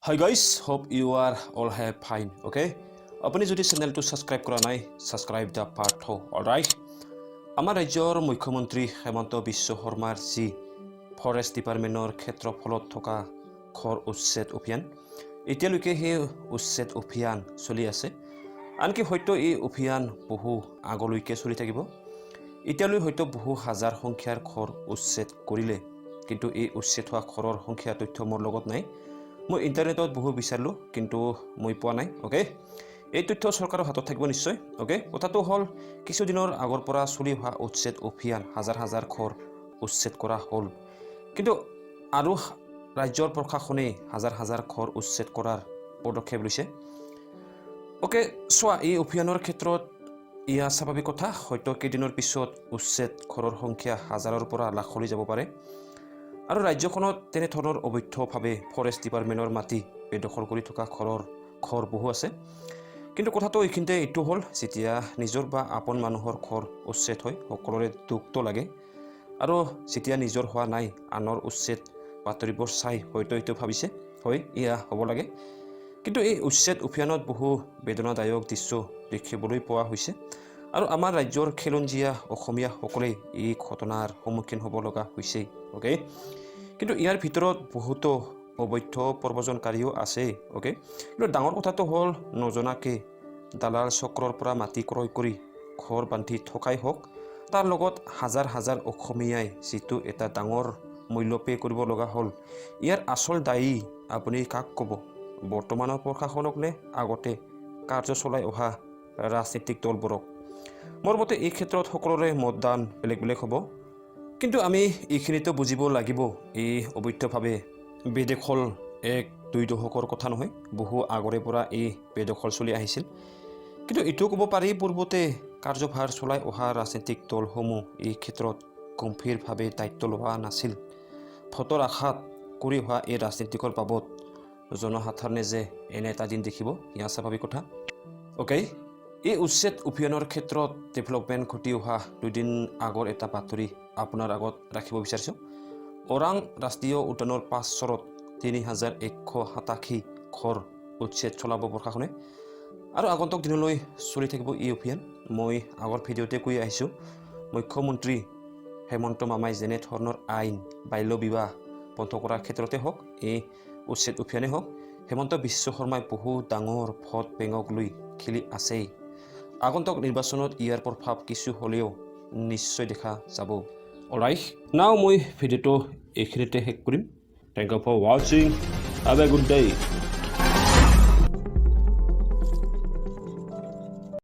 Hi guys, hope you are all have fine, okay? আপুনি যদি চেনেলটো সাবস্ক্ৰাইব কৰা নাই, সাবস্ক্ৰাইব দ্য পাৰ্থো, অলৰাইট? আমাৰ ৰাজ্যৰ মুখ্যমন্ত্ৰী হেমন্ত বিশ্ব শৰ্মাৰ যি ফৰেষ্ট ডিপাৰ্টমেণ্টৰ ক্ষেত্ৰফলত থকা ঘৰ উচ্ছেদ অভিযান, এতিয়ালৈকে সেই উচ্ছেদ অভিযান চলি আছে। আনকি হয়তো এই অভিযান বহু আগলৈকে চলি থাকিব। এতিয়ালৈ হয়তো বহু হাজাৰ সংখ্যাৰ ঘৰ উচ্ছেদ কৰিলে, কিন্তু এই উচ্ছেদ হোৱা ঘৰৰ সংখ্যা তথ্য মোৰ লগত নাই। মই ইণ্টাৰনেটত বহু বিচাৰিলোঁ, কিন্তু মই পোৱা নাই, অ'কে? এই তথ্য চৰকাৰৰ হাতত থাকিব নিশ্চয়, অ'কে? কথাটো হ'ল কিছুদিনৰ আগৰ পৰা চলি অহা উচ্ছেদ অভিযান হাজাৰ হাজাৰ ঘৰ উচ্ছেদ কৰা হ'ল, কিন্তু আৰু ৰাজ্যৰ প্ৰশাসনে হাজাৰ হাজাৰ ঘৰ উচ্ছেদ কৰাৰ পদক্ষেপ লৈছে। অ'কে, চোৱা, এই অভিযানৰ ক্ষেত্ৰত ইয়া স্বাভাৱিক কথা। হয়তো কেইদিনৰ পিছত উচ্ছেদ ঘৰৰ সংখ্যা হাজাৰৰ পৰা লাখলৈ যাব পাৰে। আৰু ৰাজ্যখনত তেনেধৰণৰ অবৈধভাৱে ফৰেষ্ট ডিপাৰ্টমেণ্টৰ মাটি বেদখল কৰি থকা ঘৰ বহু আছে। কিন্তু কথাটো এইখিনিতে এইটো হ'ল, যেতিয়া নিজৰ বা আপোন মানুহৰ ঘৰ উচ্ছেদ হয় সকলোৰে দুখটো লাগে। আৰু যেতিয়া নিজৰ হোৱা নাই, আনৰ উচ্ছেদ বাতৰিবোৰ চাই হয়তো এইটো ভাবিছে, হয় এয়া হ'ব লাগে। কিন্তু এই উচ্ছেদ অভিযানত বহু বেদনাদায়ক দৃশ্য দেখিবলৈ পোৱা হৈছে। আৰু আমাৰ ৰাজ্যৰ খিলঞ্জীয়া অসমীয়াসকলে এই ঘটনাৰ সন্মুখীন হ'ব লগা হৈছে, অ'কে? কিন্তু ইয়াৰ ভিতৰত বহুতো অবৈধ প্ৰব্ৰজনকাৰীও আছে, অ'কে? কিন্তু ডাঙৰ কথাটো হ'ল, নজনাকৈ দালাল চক্ৰৰ পৰা মাটি ক্ৰয় কৰি ঘৰ বান্ধি থকাই হওক, তাৰ লগত হাজাৰ হাজাৰ অসমীয়াই যিটো এটা ডাঙৰ মূল্য পে' কৰিব লগা হ'ল, ইয়াৰ আচল দায়ী আপুনি কাক ক'ব? বৰ্তমানৰ প্ৰশাসনক নে আগতে কাৰ্য চলাই অহা ৰাজনৈতিক দলবোৰক? মোৰ মতে এই ক্ষেত্ৰত সকলোৰে মতদান বেলেগ বেলেগ হ'ব। কিন্তু আমি এইখিনিতো বুজিব লাগিব, এই অবৈধভাৱে বেদখল 1-2 দশকৰ কথা নহয়, বহু আগৰে পৰা এই বেদখল চলি আহিছিল। কিন্তু এইটো ক'ব পাৰি, পূৰ্বতে কাৰ্যভাৰ চলাই অহা ৰাজনৈতিক দলসমূহ এই ক্ষেত্ৰত গম্ভীৰভাৱে দায়িত্ব লোৱা নাছিল। ভোটৰ আশাত কৰি অহা এই ৰাজনীতিকৰ বাবদ জনসাধাৰণে যে এনে এটা দিন দেখিব, ইয়া স্বাভাৱিক কথা, অ'কে? এই উচ্ছেদ অভিযানৰ ক্ষেত্ৰত ডেভেলপমেণ্ট ঘটি অহা 2 দিন আগৰ এটা বাতৰি আপোনাৰ আগত ৰাখিব বিচাৰিছোঁ। ওৰাং ৰাষ্ট্ৰীয় উদ্যানৰ 5 চৰত 3187 ঘৰ উচ্ছেদ চলাব প্ৰশাসনে। আৰু আগন্তুক দিনলৈ চলি থাকিব এই অভিযান। মই আগৰ ভিডিঅ'তে কৈ আহিছোঁ, মুখ্যমন্ত্ৰী হেমন্ত মামাই যেনে ধৰণৰ আইন বাল্য বিবাহ বন্ধ কৰাৰ ক্ষেত্ৰতে হওক, এই উচ্ছেদ অভিযানেই হওক, হেমন্ত বিশ্ব শৰ্মাই বহু ডাঙৰ ভোট বেংক লৈ খেলি আছেই। আগন্তুক নিৰ্বাচনত ইয়াৰ প্ৰভাৱ কিছু হ'লেও নিশ্চয় দেখা যাব। অলৰাইট, নাও মই ভিডিঅ'টো এইখিনিতে শেষ কৰিম। Thank you for watching. Have a good day.